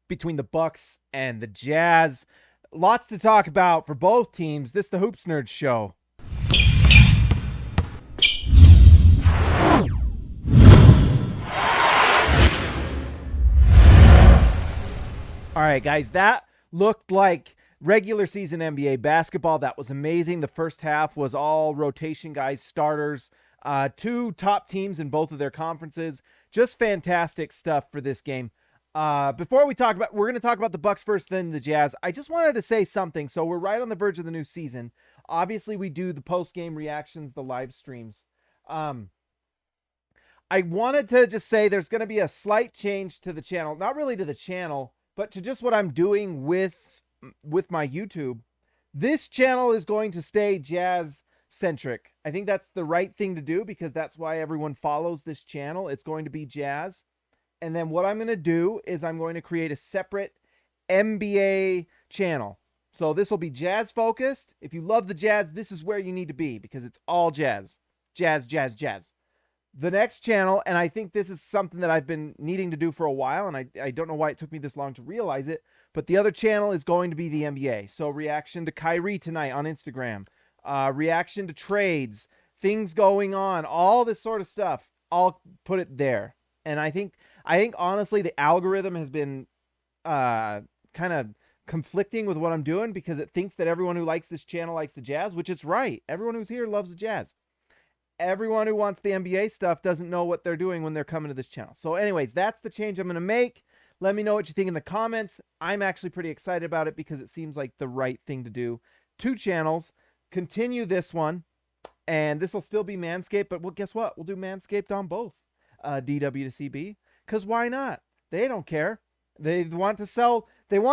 between the Bucks and the Jazz. Lots to talk about for both teams. This is the Hoops Nerds Show. All right, guys, that looked like regular season NBA basketball. That was amazing. The first half was all rotation guys, starters, two top teams in both of their conferences. Just fantastic stuff for this game. Before we're going to talk about the Bucks first, then the Jazz. I just wanted to say something. So we're right on the verge of the new season. Obviously, we do the post-game reactions, the live streams. I wanted to just say there's going to be a slight change to the channel. Not really to the channel, but to just what I'm doing with my YouTube. This channel is going to stay Jazz centric. I think that's the right thing to do because that's why everyone follows this channel. It's going to be Jazz. And then what I'm going to do is I'm going to create a separate NBA channel. So this will be Jazz focused. If you love the Jazz, this is where you need to be because it's all Jazz. Jazz, Jazz, Jazz. The next channel, and I think this is something that I've been needing to do for a while, and I don't know why it took me this long to realize it, but the other channel is going to be the NBA. So reaction to Kyrie tonight on Instagram, reaction to trades, things going on, all this sort of stuff. I'll put it there. And I think honestly the algorithm has been kind of conflicting with what I'm doing because it thinks that everyone who likes this channel likes the Jazz, which is right. Everyone who's here loves the Jazz. Everyone who wants the NBA stuff doesn't know what they're doing when they're coming to this channel. So anyways, that's the change I'm going to make. Let me know what you think in the comments. I'm actually pretty excited about it because it seems like the right thing to do. 2 channels. Continue this one. And this will still be Manscaped. But well, guess what? We'll do Manscaped on both DW to CB. Because why not? They don't care. They want to sell the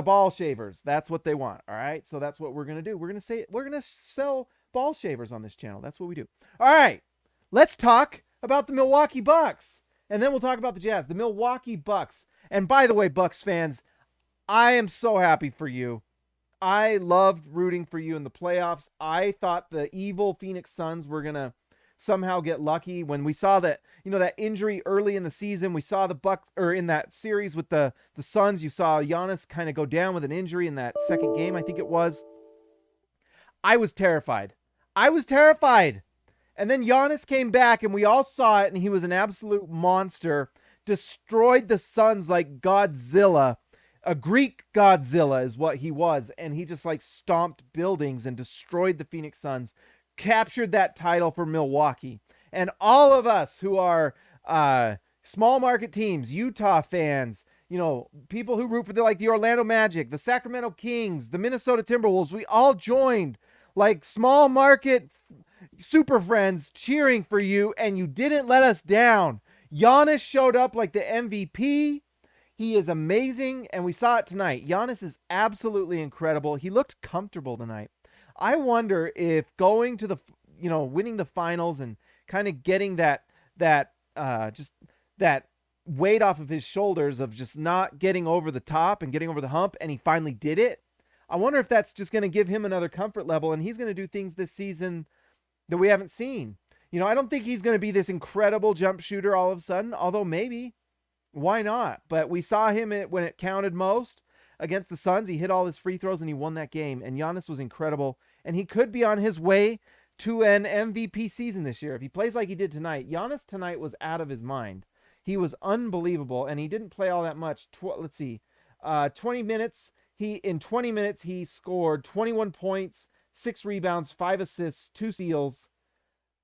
ball shavers. That's what they want. All right. So that's what we're going to do. We're going to sell ball shavers on this channel. That's what we do. All right, let's talk about the Milwaukee Bucks, and then we'll talk about the Jazz. The Milwaukee Bucks. And by the way, Bucks fans, I am so happy for you. I loved rooting for you in the playoffs. I thought the evil Phoenix Suns were going to somehow get lucky when we saw that, that injury early in the season. We saw the Bucks, or in that series with the Suns, you saw Giannis kind of go down with an injury in that second game, I think it was. I was terrified. And then Giannis came back and we all saw it and he was an absolute monster. Destroyed the Suns like Godzilla. A Greek Godzilla is what he was. And he just like stomped buildings and destroyed the Phoenix Suns. Captured that title for Milwaukee. And all of us who are small market teams, Utah fans, people who root for the Orlando Magic, the Sacramento Kings, the Minnesota Timberwolves, we all joined like small market super friends cheering for you, and you didn't let us down. Giannis showed up like the MVP. He is amazing, and we saw it tonight. Giannis is absolutely incredible. He looked comfortable tonight. I wonder if going to the, winning the finals and kind of getting that weight off of his shoulders of just not getting over the top and getting over the hump, and he finally did it. I wonder if that's just going to give him another comfort level, and he's going to do things this season that we haven't seen. I don't think he's going to be this incredible jump shooter all of a sudden, although maybe. Why not? But we saw him when it counted most against the Suns. He hit all his free throws, and he won that game, and Giannis was incredible, and he could be on his way to an MVP season this year. If he plays like he did tonight, Giannis tonight was out of his mind. He was unbelievable, and he didn't play all that much. 20 minutes. In 20 minutes, he scored 21 points, 6 rebounds, 5 assists, 2 steals.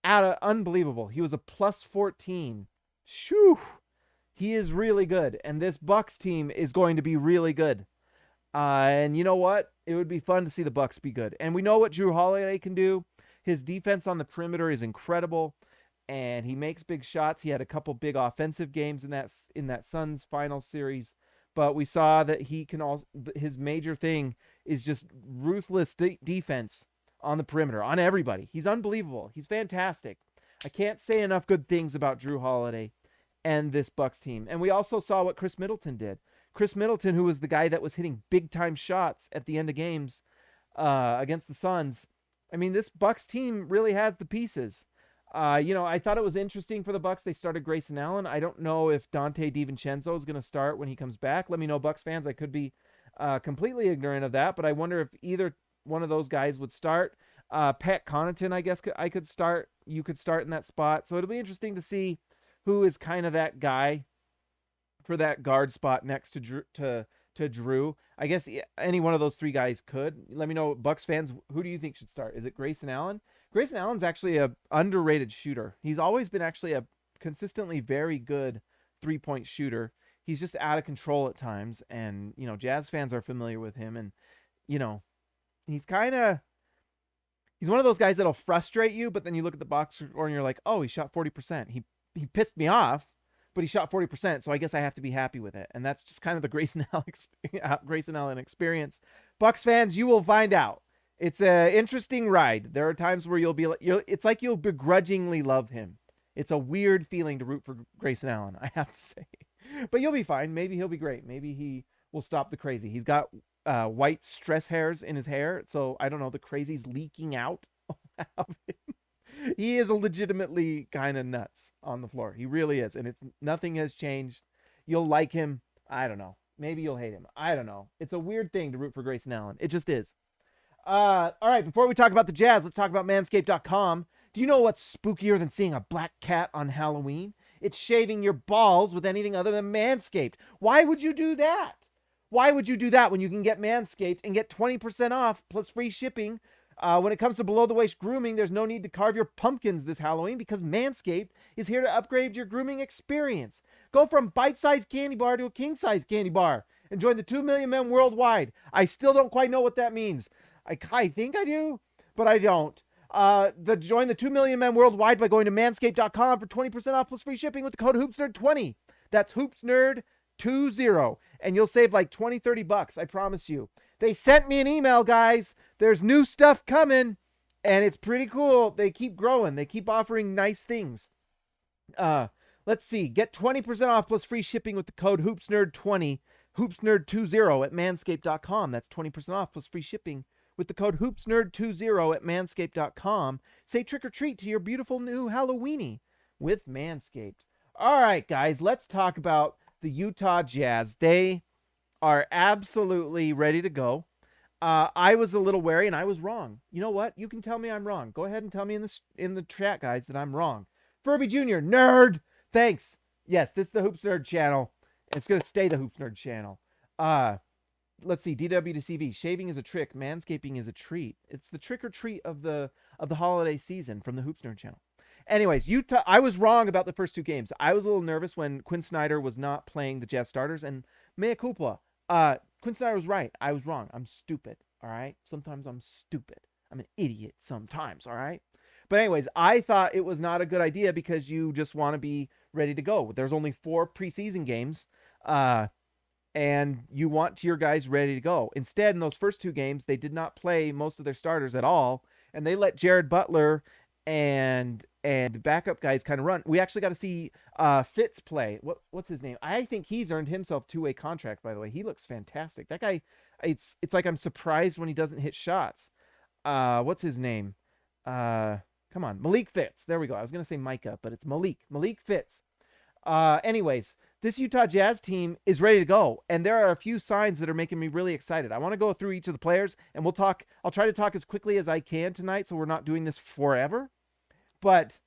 Unbelievable. He was a plus 14. Shoo! He is really good, and this Bucks team is going to be really good. And you know what? It would be fun to see the Bucks be good. And we know what Jrue Holiday can do. His defense on the perimeter is incredible, and he makes big shots. He had a couple big offensive games in that Suns final series. But we saw that he can also, his major thing is just ruthless defense on the perimeter, on everybody. He's unbelievable. He's fantastic. I can't say enough good things about Jrue Holiday and this Bucks team. And we also saw what Khris Middleton did. Khris Middleton, who was the guy that was hitting big-time shots at the end of games against the Suns. I mean, this Bucks team really has the pieces. I thought it was interesting for the Bucks. They started Grayson Allen. I don't know if Dante DiVincenzo is going to start when he comes back. Let me know, Bucks fans. I could be completely ignorant of that, but I wonder if either one of those guys would start. Pat Connaughton, I guess I could start. You could start in that spot. So it'll be interesting to see who is kind of that guy for that guard spot next to Jrue. I guess any one of those three guys could. Let me know, Bucks fans, who do you think should start? Is it Grayson Allen? Grayson Allen's actually a underrated shooter. He's always been actually a consistently very good three-point shooter. He's just out of control at times, and Jazz fans are familiar with him, and he's one of those guys that'll frustrate you, but then you look at the box score and you're like, oh, he shot 40%. He pissed me off, but he shot 40%, so I guess I have to be happy with it. And that's just kind of the Grayson Allen experience. Bucks fans, you will find out. It's an interesting ride. There are times where it's like you'll begrudgingly love him. It's a weird feeling to root for Grayson Allen, I have to say. But you'll be fine. Maybe he'll be great. Maybe he will stop the crazy. He's got white stress hairs in his hair, so I don't know, the crazy's leaking out of him. He is legitimately kind of nuts on the floor. He really is, and nothing has changed. You'll like him. I don't know. Maybe you'll hate him. I don't know. It's a weird thing to root for Grayson Allen. It just is. All right, before we talk about the Jazz, let's talk about manscaped.com. Do you know what's spookier than seeing a black cat on Halloween? It's shaving your balls with anything other than Manscaped. Why would you do that? Why would you do that when you can get Manscaped and get 20% off plus free shipping? When it comes to below-the-waist grooming, there's no need to carve your pumpkins this Halloween because Manscaped is here to upgrade your grooming experience. Go from bite-sized candy bar to a king-sized candy bar and join the 2 million men worldwide. I still don't quite know what that means. I think I do, but I don't. Join the 2 million men worldwide by going to manscaped.com for 20% off plus free shipping with the code HoopsNerd20. That's HoopsNerd20. And you'll save like $20-30, I promise you. They sent me an email, guys. There's new stuff coming, and it's pretty cool. They keep growing. They keep offering nice things. Let's see. Get 20% off plus free shipping with the code HoopsNerd20, HoopsNerd20 at manscaped.com. That's 20% off plus free shipping with the code HoopsNerd20 at manscaped.com. Say trick or treat to your beautiful new Halloweeny with Manscaped. All right, guys, let's talk about the Utah Jazz. They are absolutely ready to go. I was a little wary, and I was wrong. You know what? You can tell me I'm wrong. Go ahead and tell me in the chat, guys, that I'm wrong. Furby Jr., nerd. Thanks. Yes, this is the Hoops Nerd channel. It's going to stay the Hoops Nerd channel. Let's see. DW to CV. Shaving is a trick. Manscaping is a treat. It's the trick or treat of the holiday season from the Hoops Nerd channel. Anyways, Utah, I was wrong about the first two games. I was a little nervous when Quinn Snyder was not playing the Jazz starters, and mea culpa. Quinn Snyder was right. I was wrong. I'm stupid. All right. Sometimes I'm stupid. I'm an idiot sometimes. All right. But anyways, I thought it was not a good idea because you just want to be ready to go. There's only 4 preseason games, and you want your guys ready to go. Instead, in those first 2 games, they did not play most of their starters at all, and they let Jared Butler and backup guys kind of run. We actually got to see Fitz play. What's his name? I think he's earned himself 2-way contract, by the way. He looks fantastic. That guy, it's like I'm surprised when he doesn't hit shots. What's his name? Come on, Malik Fitz. There we go. I was going to say Micah, but it's Malik Fitz. Anyways, this Utah Jazz team is ready to go, and there are a few signs that are making me really excited. I want to go through each of the players, and I'll try to talk as quickly as I can tonight, so we're not doing this forever. But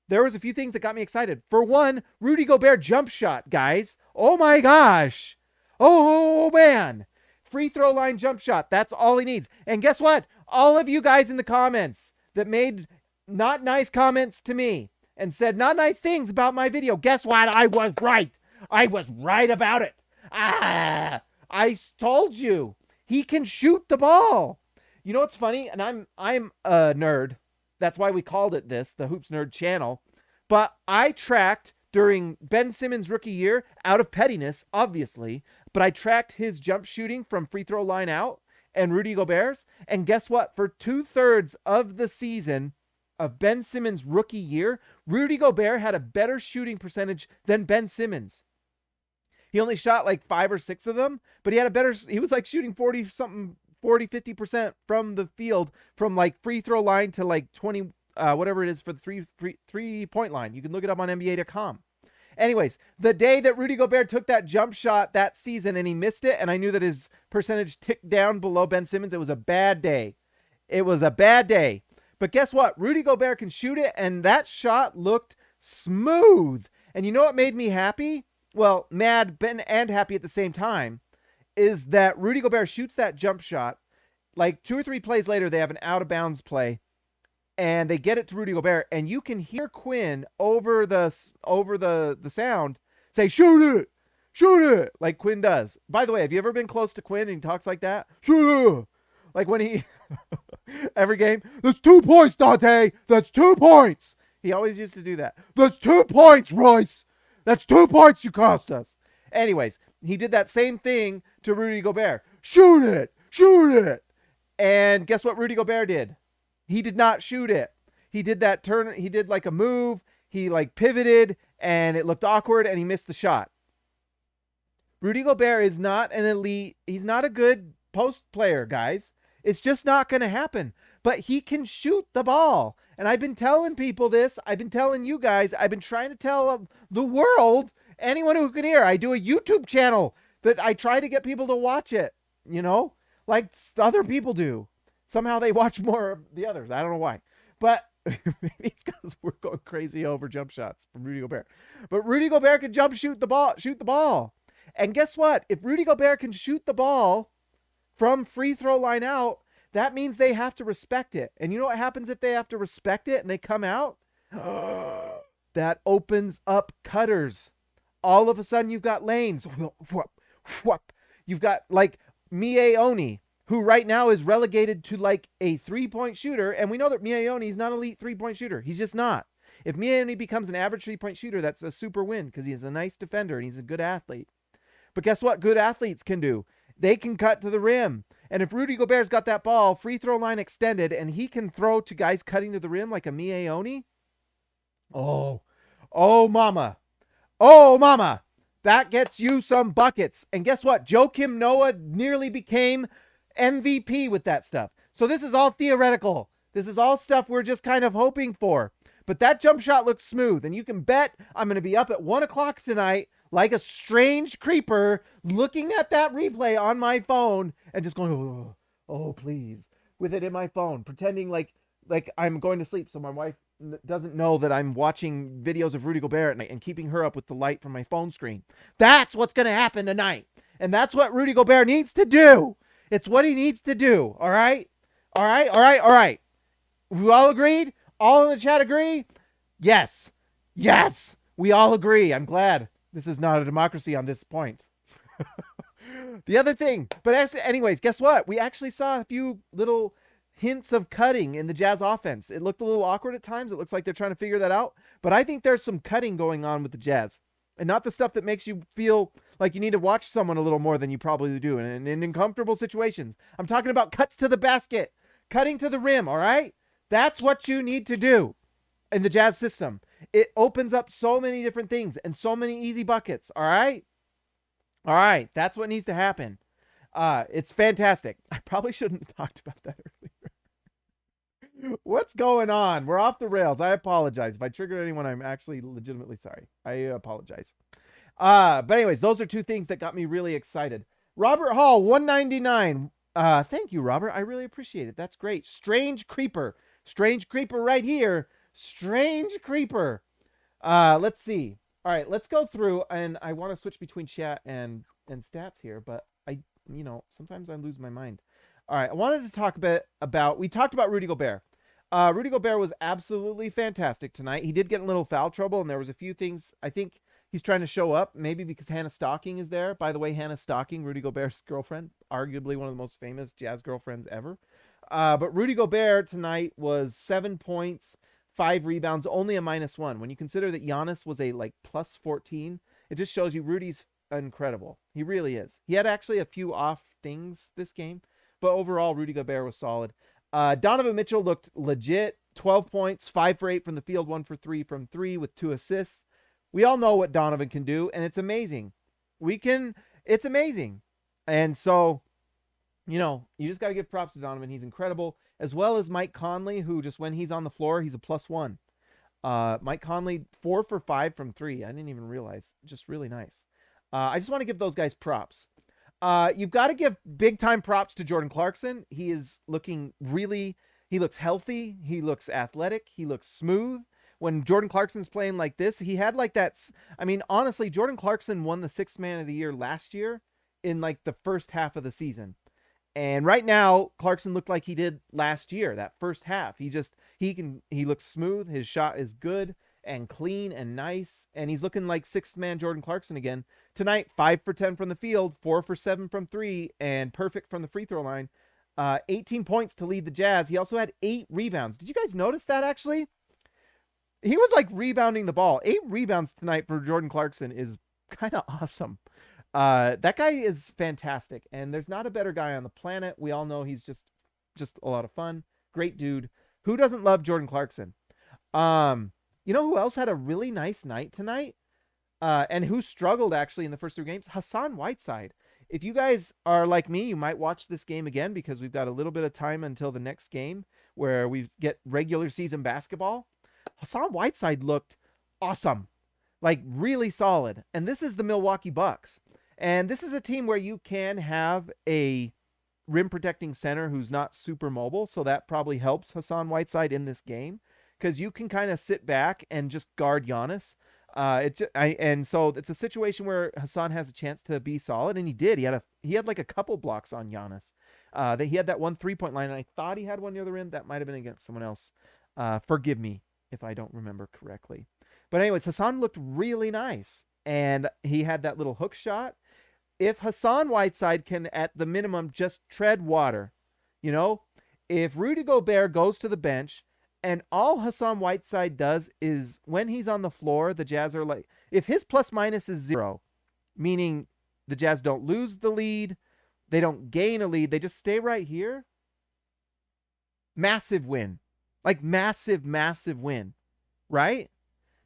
there was a few things that got me excited. For one, Rudy Gobert jump shot, guys. Oh my gosh. Oh man. Free throw line jump shot. That's all he needs. And guess what? All of you guys in the comments that made not nice comments to me and said not nice things about my video. Guess what? I was right. I was right about it. I told you. He can shoot the ball. You know what's funny? And I'm a nerd. That's why we called it this, the Hoops Nerd channel. But I tracked during Ben Simmons' rookie year, out of pettiness, obviously, but I tracked his jump shooting from free throw line out and Rudy Gobert's. And guess what? For 2/3 of the season of Ben Simmons' rookie year, Rudy Gobert had a better shooting percentage than Ben Simmons. He only shot like 5 or 6 of them, but he was like shooting 50% from the field, from like free throw line to like 20 whatever it is for the three-point line. You can look it up on NBA.com. Anyways, the day that Rudy Gobert took that jump shot that season and he missed it, and I knew that his percentage ticked down below Ben Simmons, it was a bad day. It was a bad day. But guess what? Rudy Gobert can shoot it, and that shot looked smooth. And you know what made me happy? Well, mad, and happy at the same time, is that Rudy Gobert shoots that jump shot. Like 2 or 3 plays later, they have an out-of-bounds play, and they get it to Rudy Gobert, and you can hear Quinn over the sound say, "Shoot it," like Quinn does. By the way, have you ever been close to Quinn and he talks like that? Shoot it. Like when he, every game, "That's 2 points, Dante. That's 2 points." He always used to do that. "That's 2 points, Royce. That's 2 points you cost us." Anyways, he did that same thing to Rudy Gobert. Shoot it. And guess what Rudy Gobert did? He did not shoot it. He did that turn. He did like a move. He like pivoted and it looked awkward and he missed the shot. Rudy Gobert is not an elite. He's not a good post player, guys. It's just not going to happen. But he can shoot the ball. And I've been telling people this. I've been telling you guys. I've been trying to tell the world, anyone who can hear. I do a YouTube channel that I try to get people to watch it, like other people do. Somehow they watch more of the others. I don't know why. But maybe it's because we're going crazy over jump shots from Rudy Gobert. But Rudy Gobert can shoot the ball. And guess what? If Rudy Gobert can shoot the ball from free throw line out, that means they have to respect it. And you know what happens if they have to respect it and they come out? That opens up cutters. All of a sudden you've got lanes. You've got like Mie Oni, who right now is relegated to like a 3-point shooter. And we know that Mie Oni is not an elite 3-point shooter. He's just not. If Mie Oni becomes an average 3-point shooter, that's a super win because he's a nice defender and he's a good athlete. But guess what good athletes can do? They can cut to the rim. And if Rudy Gobert's got that ball, free throw line extended, and he can throw to guys cutting to the rim like a Mie Oni, oh mama. That gets you some buckets. And guess what? Joakim Noah nearly became MVP with that stuff. So this is all theoretical. This is all stuff we're just kind of hoping for. But that jump shot looks smooth. And you can bet I'm going to be up at 1 o'clock tonight like a strange creeper looking at that replay on my phone and just going, oh, please, with it in my phone, pretending like I'm going to sleep so my wife doesn't know that I'm watching videos of Rudy Gobert at night and keeping her up with the light from my phone screen. That's what's going to happen tonight. And that's what Rudy Gobert needs to do. It's what he needs to do. All right. We all agreed? All in the chat agree? Yes. We all agree. I'm glad this is not a democracy on this point. The other thing, but anyways, guess what? We actually saw a few little hints of cutting in the Jazz offense. It looked a little awkward at times. It looks like they're trying to figure that out. But I think there's some cutting going on with the Jazz. And not the stuff that makes you feel like you need to watch someone a little more than you probably do in uncomfortable situations. I'm talking about cuts to the basket, cutting to the rim, all right? That's what you need to do in the Jazz system. It opens up so many different things and so many easy buckets, all right? All right, that's what needs to happen. It's fantastic. I probably shouldn't have talked about that earlier. What's going on? We're off the rails. I apologize. If I triggered anyone, I'm actually legitimately sorry. I apologize. But anyways, those are two things that got me really excited. Robert Hall, 199. Thank you, Robert. I really appreciate it. That's great. Strange Creeper right here. Strange Creeper. Let's see. All right, let's go through, and I want to switch between chat and stats here, but sometimes I lose my mind. All right, I wanted to talk a bit about, we talked about Rudy Gobert. Rudy Gobert was absolutely fantastic tonight. He did get in a little foul trouble, and there was a few things. I think he's trying to show up, maybe because Hannah Stocking is there. By the way, Hannah Stocking, Rudy Gobert's girlfriend, arguably one of the most famous Jazz girlfriends ever. But Rudy Gobert tonight was 7 points, 5 rebounds, only a -1. When you consider that Giannis was a plus 14, it just shows you Rudy's incredible. He really is. He had actually a few off things this game, but overall, Rudy Gobert was solid. Donovan Mitchell looked legit. 12 points, 5 for 8 from the field, 1 for 3 from 3 with 2 assists. We all know what Donovan can do, and it's amazing. It's amazing. And so You just got to give props to Donovan. He's incredible, as well as Mike Conley, who just when he's on the floor, he's a +1. Mike Conley, 4 for 5 from 3. I didn't even realize. Just really nice. I just want to give those guys props. You've got to give big time props to Jordan Clarkson. He is looking he looks healthy. He looks athletic. He looks smooth. When Jordan Clarkson's playing like this, he had like that. I mean, honestly, Jordan Clarkson won the 6th man of the year last year in like the first half of the season. And right now, Clarkson looked like he did last year, that first half. He looks smooth. His shot is good and clean and nice. And he's looking like 6th man Jordan Clarkson again. Tonight, 5 for 10 from the field, 4 for 7 from 3, and perfect from the free throw line. 18 points to lead the Jazz. He also had 8 rebounds. Did you guys notice that actually? He was like rebounding the ball. 8 rebounds tonight for Jordan Clarkson is kind of awesome. That guy is fantastic, and there's not a better guy on the planet. We all know he's just a lot of fun. Great dude. Who doesn't love Jordan Clarkson? You know who else had a really nice night tonight? And who struggled actually in the first 3 games? Hassan Whiteside. If you guys are like me, you might watch this game again because we've got a little bit of time until the next game where we get regular season basketball. Hassan Whiteside looked awesome. Like really solid. And this is the Milwaukee Bucks. And this is a team where you can have a rim protecting center who's not super mobile. So that probably helps Hassan Whiteside in this game because you can kind of sit back and just guard Giannis. And so it's a situation where Hassan has a chance to be solid, and he did. He had like a couple blocks on Giannis. He had that 1 3-point line, and I thought he had one near the rim. That might have been against someone else. Forgive me if I don't remember correctly. But anyways, Hassan looked really nice, and he had that little hook shot. If Hassan Whiteside can, at the minimum, just tread water, if Rudy Gobert goes to the bench, and all Hassan Whiteside does is when he's on the floor, the Jazz are like, if his plus minus is 0, meaning the Jazz don't lose the lead, they don't gain a lead, they just stay right here. Massive win. Like massive, massive win. Right?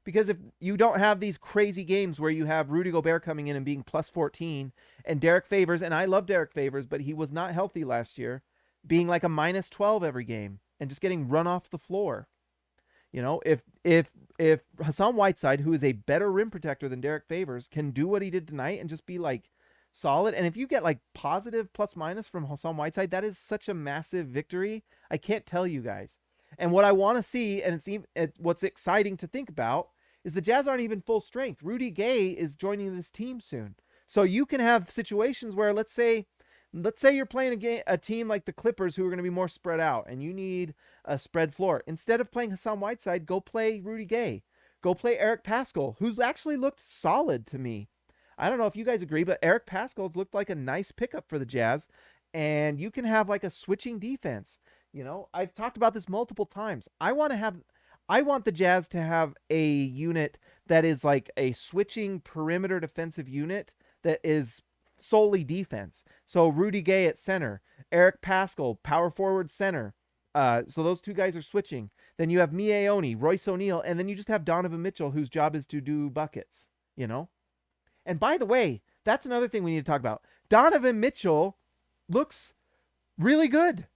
Because if you don't have these crazy games where you have Rudy Gobert coming in and being plus 14 and Derek Favors, and I love Derek Favors, but he was not healthy last year, being like a minus 12 every game and just getting run off the floor. If Hassan Whiteside, who is a better rim protector than Derek Favors, can do what he did tonight and just be like solid, and if you get like positive plus minus from Hassan Whiteside, that is such a massive victory. I can't tell you guys. And what I want to see, and what's exciting to think about, is the Jazz aren't even full strength. Rudy Gay is joining this team soon. So you can have situations where, let's say you're playing a team like the Clippers who are going to be more spread out and you need a spread floor. Instead of playing Hassan Whiteside, go play Rudy Gay. Go play Eric Paschall, who's actually looked solid to me. I don't know if you guys agree, but Eric Paschall's looked like a nice pickup for the Jazz, and you can have like a switching defense. I've talked about this multiple times. I want the Jazz to have a unit that is like a switching perimeter defensive unit that is solely defense. So Rudy Gay at center, Eric Paschall, power forward center. So those 2 guys are switching. Then you have Miaoni, Royce O'Neal, and then you just have Donovan Mitchell, whose job is to do buckets, And by the way, that's another thing we need to talk about. Donovan Mitchell looks really good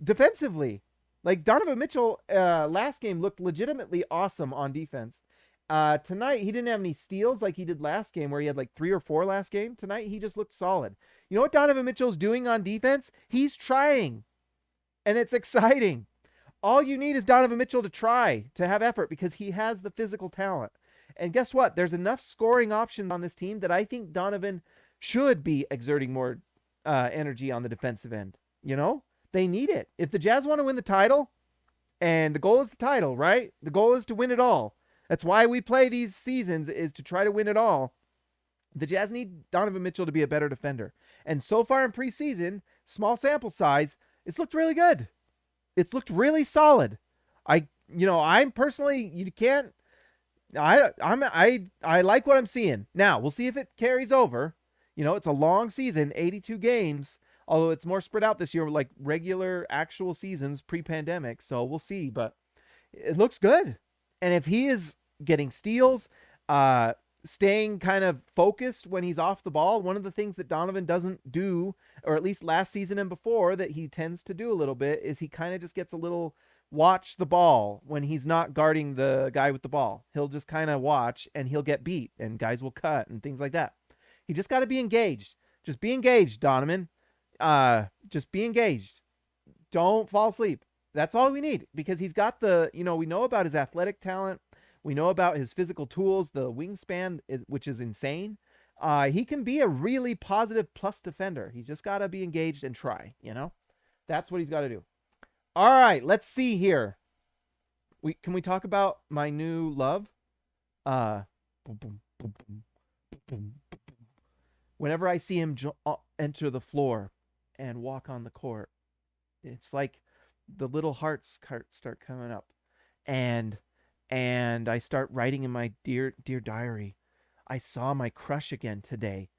defensively. Like Donovan Mitchell last game looked legitimately awesome on defense. Tonight, he didn't have any steals like he did last game where he had like 3 or 4 last game. Tonight, he just looked solid. You know what Donovan Mitchell's doing on defense? He's trying. And it's exciting. All you need is Donovan Mitchell to try, to have effort, because he has the physical talent. And guess what? There's enough scoring options on this team that I think Donovan should be exerting more energy on the defensive end. They need it. If the Jazz want to win the title, and the goal is the title, right? The goal is to win it all. That's why we play these seasons, is to try to win it all. The Jazz need Donovan Mitchell to be a better defender. And so far in preseason, small sample size, it's looked really good. It's looked really solid. I'm personally, you can't, I like what I'm seeing. Now, we'll see if it carries over. It's a long season, 82 games, although it's more spread out this year, like regular actual seasons pre-pandemic. So we'll see, but it looks good. And if he is getting steals, staying kind of focused when he's off the ball. One of the things that Donovan doesn't do, or at least last season and before, that he tends to do a little bit, is he kind of just gets a little watch the ball when he's not guarding the guy with the ball. He'll just kind of watch and he'll get beat and guys will cut and things like that. He just got to be engaged. Just be engaged, Donovan. Just be engaged. Don't fall asleep. That's all we need, because he's got the, we know about his athletic talent. We know about his physical tools, the wingspan, which is insane. He can be a really positive plus defender. He's just got to be engaged and try, That's what he's got to do. All right, let's see here. Can we talk about my new love? Whenever I see him enter the floor and walk on the court, it's like the little hearts start coming up. And I start writing in my dear diary, I saw my crush again today,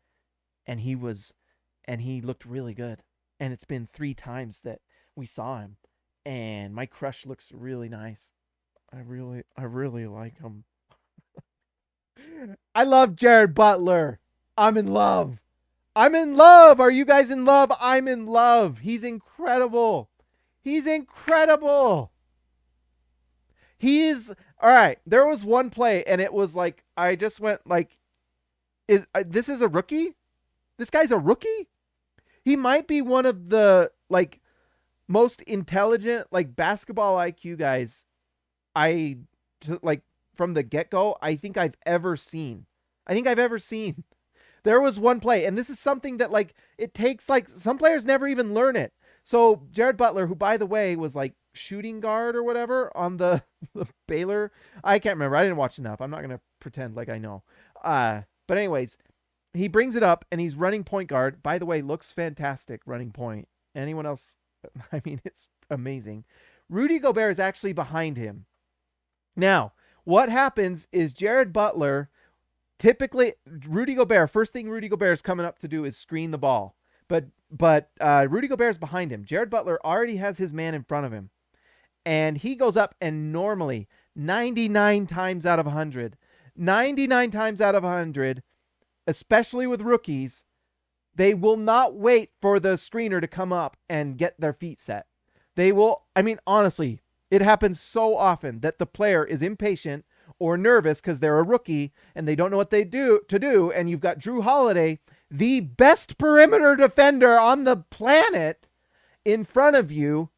and he looked really good. And it's been 3 times that we saw him, and my crush looks really nice. I really like him. I love Jared Butler. I'm in love. I'm in love. Are you guys in love? I'm in love. He's incredible. He's incredible. All right. There was one play, and it was like, I just went like, this is a rookie? This guy's a rookie? He might be one of the like most intelligent, like basketball IQ guys like from the get-go, I think I've ever seen. There was one play, and this is something that like it takes, like some players never even learn it. So Jared Butler, who by the way was like shooting guard or whatever on the Baylor, I can't remember. I didn't watch enough. I'm not gonna pretend like I know. But anyways, he brings it up and he's running point guard. By the way, looks fantastic running point. Anyone else? I mean, it's amazing. Rudy Gobert is actually behind him. Now, what happens is Jared Butler. Typically, first thing Rudy Gobert is coming up to do is screen the ball. But Rudy Gobert is behind him. Jared Butler already has his man in front of him. And he goes up, and normally 99 times out of 100, especially with rookies, they will not wait for the screener to come up and get their feet set. They will, honestly, it happens so often that the player is impatient or nervous because they're a rookie and they don't know what they do, and you've got Jrue Holiday, the best perimeter defender on the planet, in front of you,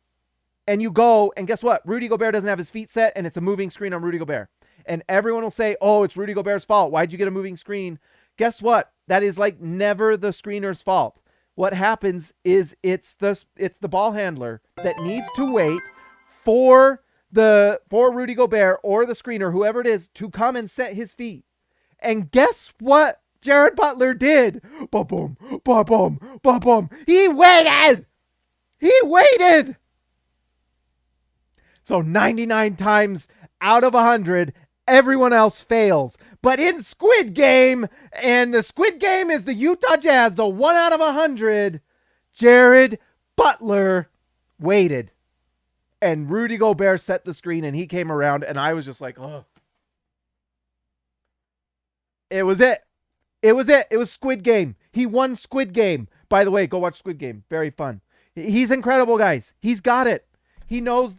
and you go, and guess what? Rudy Gobert doesn't have his feet set, and it's a moving screen on Rudy Gobert. And everyone will say, oh, it's Rudy Gobert's fault. Why'd you get a moving screen? Guess what? That is like never the screener's fault. What happens is it's the ball handler that needs to wait for Rudy Gobert or the screener, whoever it is, to come and set his feet. And guess what Jared Butler did? Ba-boom, ba-boom, ba-boom. He waited. So 99 times out of 100, everyone else fails. But in Squid Game, and the Squid Game is the Utah Jazz, the 1 out of 100, Jared Butler waited. And Rudy Gobert set the screen, and he came around, and I was just like, oh. It was it. It was Squid Game. He won Squid Game. By the way, go watch Squid Game. Very fun. He's incredible, guys. He's got it. He knows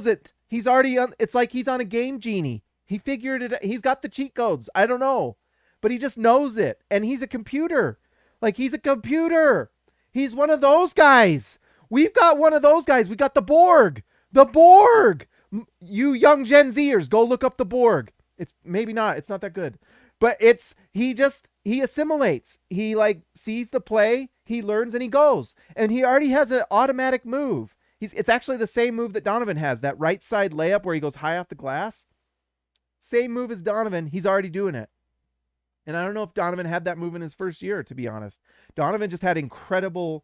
it. He's already it's like he's on a game genie. He figured it. He's got the cheat codes. I don't know, but he just knows it. And he's a computer. Like, he's a computer. He's one of those guys. We've got one of those guys. We got the Borg. The Borg. You young Gen Zers, go look up the Borg. It's maybe not. It's not that good. But he assimilates. He like sees the play, he learns, and he goes. And he already has an automatic move. It's actually the same move that Donovan has, that right side layup where he goes high off the glass. Same move as Donovan. He's already doing it. And I don't know if Donovan had that move in his first year, to be honest. Donovan just had incredible...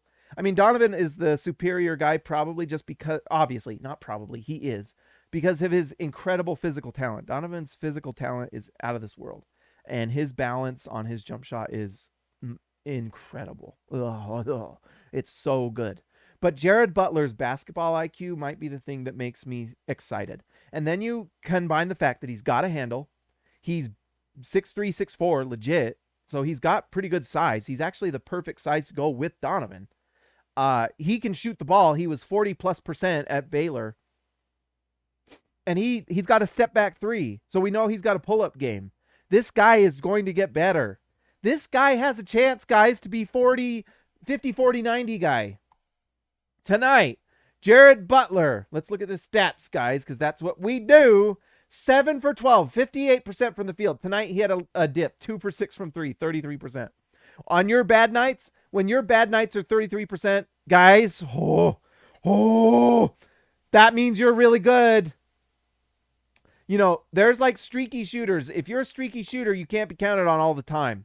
Donovan is the superior guy probably just because... Obviously, not probably. He is. Because of his incredible physical talent. Donovan's physical talent is out of this world. And his balance on his jump shot is incredible. It's so good. But Jared Butler's basketball IQ might be the thing that makes me excited. And then you combine the fact that he's got a handle. He's 6'3", 6'4", legit. So he's got pretty good size. He's actually the perfect size to go with Donovan. He can shoot the ball. He was 40+% at Baylor. And he's got a step back three. So we know he's got a pull-up game. This guy is going to get better. This guy has a chance, guys, to be 50, 40, 90 guy. Tonight, Jared Butler. Let's look at the stats, guys, because that's what we do. 7 for 12, 58% from the field. Tonight, he had a dip. 2 for 6 from 3, 33%. On your bad nights, when your bad nights are 33%, guys, that means you're really good. You know, there's like streaky shooters. If you're a streaky shooter, you can't be counted on all the time.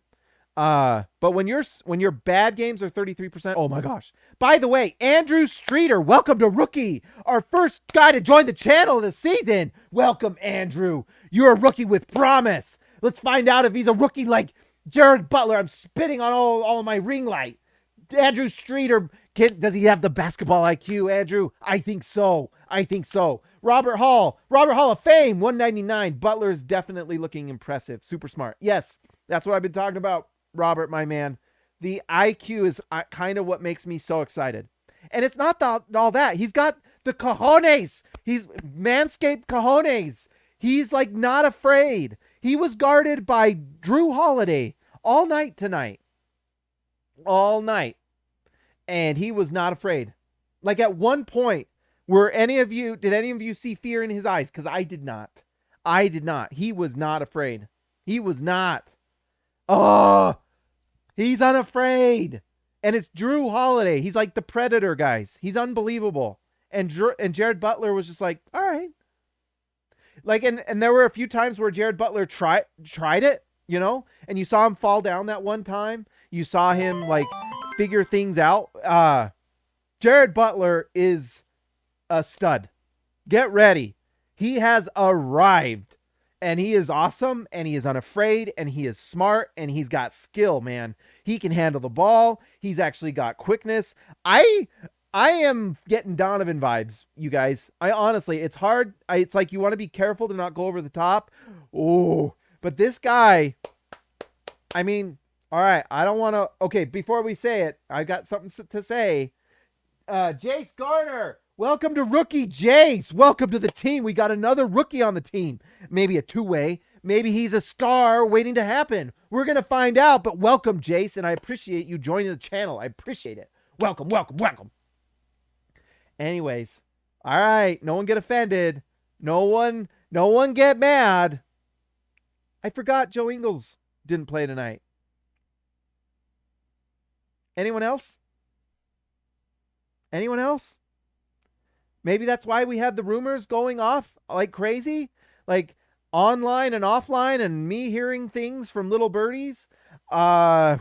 But when your bad games are 33%, oh my gosh. By the way, Andrew Streeter, welcome to Rookie, our first guy to join the channel this season. Welcome, Andrew. You're a rookie with promise. Let's find out if he's a rookie like Jared Butler. I'm spitting on all of my ring light. Andrew Streeter, does he have the basketball IQ, Andrew? I think so. Robert Hall of Fame, 199. Butler's definitely looking impressive. Super smart. Yes, that's what I've been talking about, Robert, my man. The IQ is kind of what makes me so excited. And it's not all that. He's got the cojones. He's manscaped cojones. He's like not afraid. He was guarded by Jrue Holiday all night tonight. All night. And he was not afraid. Like at one point, did any of you see fear in his eyes? Because I did not. He was not afraid. He was not. Oh, he's unafraid. And it's Jrue Holiday. He's like the Predator, guys. He's unbelievable. And Jared Butler was just like, all right. Like, and there were a few times where Jared Butler tried it, you know, and you saw him fall down that one time. You saw him like figure things out. Jared Butler is a stud. Get ready. He has arrived, and he is awesome, and he is unafraid, and he is smart, and he's got skill, man. He can handle the ball. He's actually got quickness. I am getting Donovan vibes, you guys. I honestly, it's hard. It's like you want to be careful to not go over the top. Oh, but this guy, I mean, all right, I don't want to. Okay, before we say it, I got something to say. Jace Garner, welcome to Rookie. Jace, welcome to the team. We got another rookie on the team. Maybe a two-way. Maybe he's a star waiting to happen. We're going to find out, but welcome, Jace, and I appreciate you joining the channel. I appreciate it. Welcome. Anyways, all right, no one get offended. No one get mad. I forgot Joe Ingles didn't play tonight. Anyone else? Maybe that's why we had the rumors going off like crazy, like online and offline, and me hearing things from little birdies. There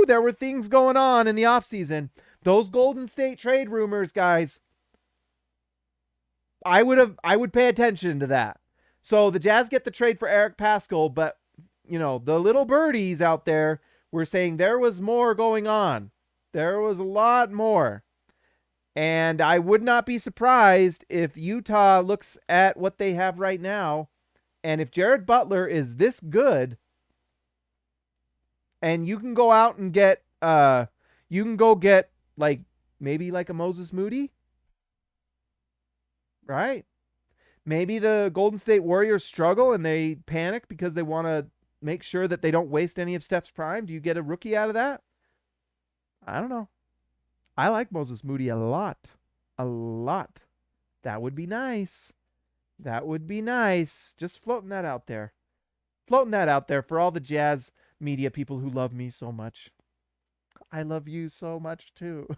were things going on in the offseason. Those Golden State trade rumors, guys. I would pay attention to that. So the Jazz get the trade for Eric Paschall, but you know, the little birdies out there were saying there was more going on. There was a lot more. And I would not be surprised if Utah looks at what they have right now, and if Jared Butler is this good, and you can go out and get like maybe like a Moses Moody, right? Maybe the Golden State Warriors struggle and they panic because they want to make sure that they don't waste any of Steph's prime. Do you get a rookie out of that? I don't know. I like Moses Moody a lot. That would be nice. Just floating that out there. For all the Jazz media people who love me so much. I love you so much too.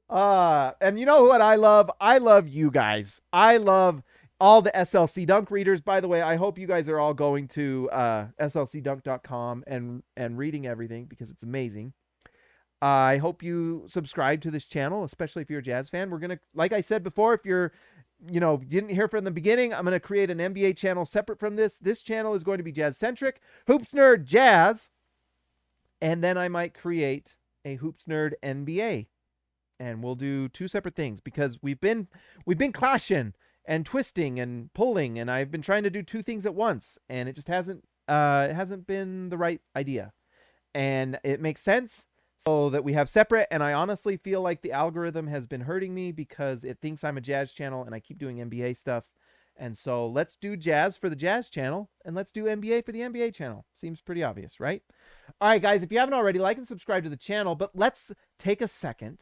And you know what I love? I love you guys. I love all the SLC Dunk readers. By the way, I hope you guys are all going to slcdunk.com and reading everything because it's amazing. I hope you subscribe to this channel, especially if you're a Jazz fan. We're going to, like I said before, if you're, didn't hear from the beginning, I'm going to create an NBA channel separate from this. This channel is going to be Jazz-centric, Hoops Nerd Jazz, and then I might create a Hoops Nerd NBA. And we'll do two separate things because we've been clashing. and twisting and pulling, and I've been trying to do two things at once, and it just hasn't been the right idea. And it makes sense so that we have separate, and I honestly feel like the algorithm has been hurting me because it thinks I'm a Jazz channel and I keep doing NBA stuff. And so let's do Jazz for the Jazz channel, and let's do NBA for the NBA channel. Seems pretty obvious, right? All right, guys, if you haven't already, like and subscribe to the channel, but let's take a second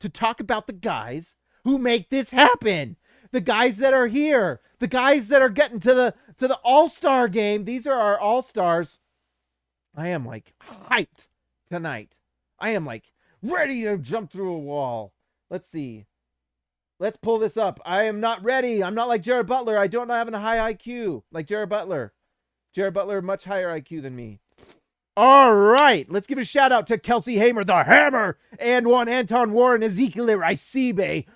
to talk about the guys who make this happen. The guys that are here, the guys that are getting to the All-Star game. These are our All-Stars. I am like hyped tonight. I am like ready to jump through a wall. Let's see. Let's pull this up. I am not ready. I'm not like Jared Butler. I don't have a high IQ like Jared Butler. Jared Butler, much higher IQ than me. All right. Let's give a shout out to Kelsey Hamer, the Hammer, and one Anton Warren, Ezekiel Isibe,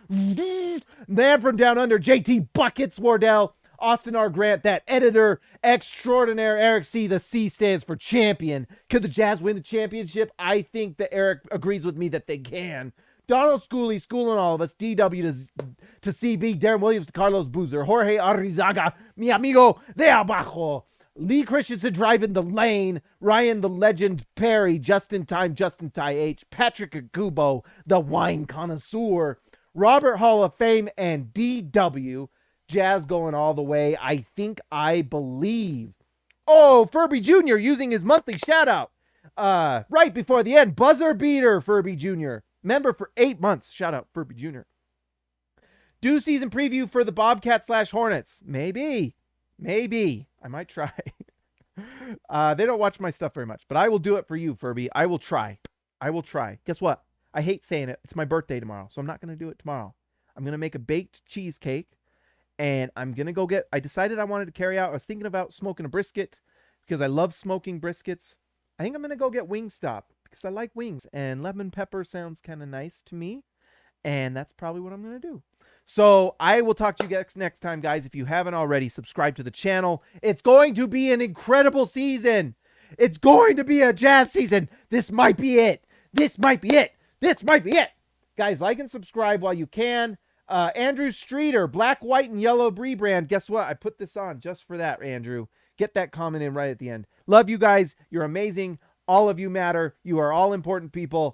man from down under, JT Buckets Wardell, Austin R. Grant, that editor extraordinaire, Eric C. The C stands for champion. Could the Jazz win the championship? I think that Eric agrees with me that they can. Donald Schooley schooling all of us. DW to CB, Darren Williams to Carlos Boozer, Jorge Arrizaga, mi amigo de abajo, Lee Christensen driving the lane, Ryan the Legend Perry, Justin Time, Justin Ty H, Patrick Akubo, the wine connoisseur, Robert Hall of Fame, and DW. Jazz going all the way. I think, I believe. Oh, Furby Jr. using his monthly shout out right before the end. Buzzer beater, Furby Jr. Member for 8 months. Shout out, Furby Jr. Do season preview for the Bobcats / Hornets. Maybe. I might try. They don't watch my stuff very much, but I will do it for you, Furby. I will try. Guess what? I hate saying it. It's my birthday tomorrow, so I'm not going to do it tomorrow. I'm going to make a baked cheesecake, and I'm going to go get... I decided I wanted to carry out... I was thinking about smoking a brisket because I love smoking briskets. I think I'm going to go get Wingstop because I like wings, and lemon pepper sounds kind of nice to me, and that's probably what I'm going to do. So I will talk to you guys next time, guys. If you haven't already, subscribe to the channel. It's going to be an incredible season. It's going to be a Jazz season. This might be it. Guys, like and subscribe while you can. Andrew Streeter, black, white, and yellow Brie brand. Guess what? I put this on just for that, Andrew. Get that comment in right at the end. Love you guys. You're amazing. All of you matter. You are all important people.